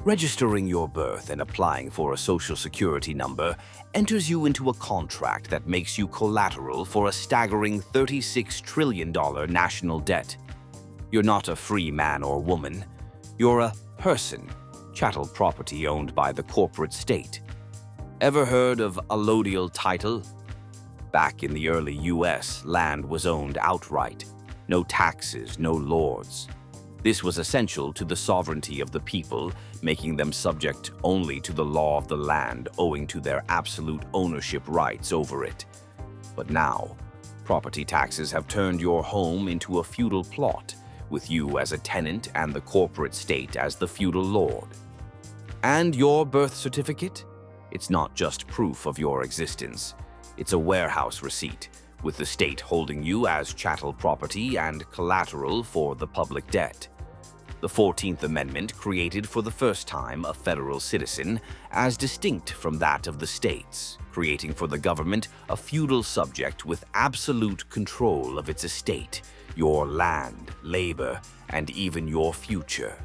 Registering your birth and applying for a social security number enters you into a contract that makes you collateral for a staggering $36 trillion national debt. You're not a free man or woman. You're a person, chattel property owned by the corporate state. Ever heard of allodial title? Back in the early US, land was owned outright. No taxes, no lords. This was essential to the sovereignty of the people, making them subject only to the law of the land owing to their absolute ownership rights over it. But now, property taxes have turned your home into a feudal plot, with you as a tenant and the corporate state as the feudal lord. And your birth certificate? It's not just proof of your existence. It's a warehouse receipt, with the state holding you as chattel property and collateral for the public debt. The 14th Amendment created for the first time a federal citizen as distinct from that of the states, creating for the government a feudal subject with absolute control of its estate, your land, labor, and even your future.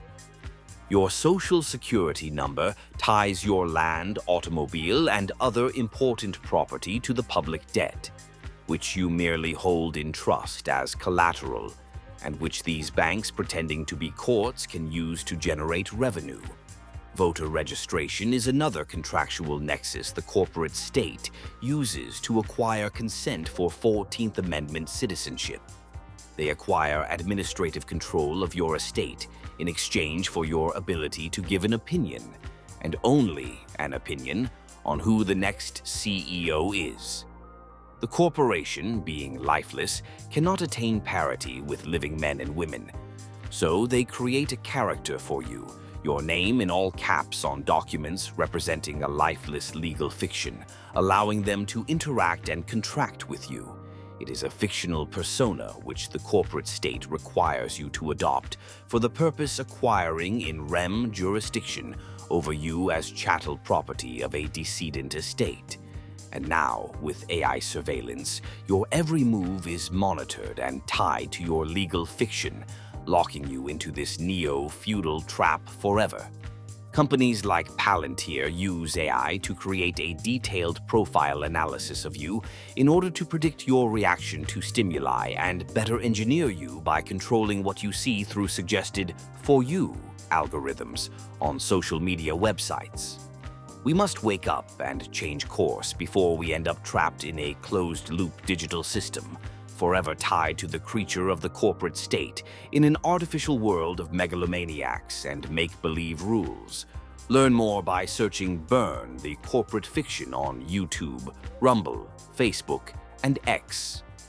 Your social security number ties your land, automobile, and other important property to the public debt, which you merely hold in trust as collateral, and which these banks pretending to be courts can use to generate revenue. Voter registration is another contractual nexus the corporate state uses to acquire consent for 14th Amendment citizenship. They acquire administrative control of your estate in exchange for your ability to give an opinion, and only an opinion, on who the next CEO is. The corporation, being lifeless, cannot attain parity with living men and women. So they create a character for you, your name in all caps on documents representing a lifeless legal fiction, allowing them to interact and contract with you. It is a fictional persona which the corporate state requires you to adopt for the purpose acquiring in rem jurisdiction over you as chattel property of a decedent estate. And now, with AI surveillance, your every move is monitored and tied to your legal fiction, locking you into this neo-feudal trap forever. Companies like Palantir use AI to create a detailed profile analysis of you in order to predict your reaction to stimuli and better engineer you by controlling what you see through suggested "for you" algorithms on social media websites. We must wake up and change course before we end up trapped in a closed-loop digital system, forever tied to the creature of the corporate state in an artificial world of megalomaniacs and make-believe rules. Learn more by searching Burn the Corporate Fiction on YouTube, Rumble, Facebook, and X.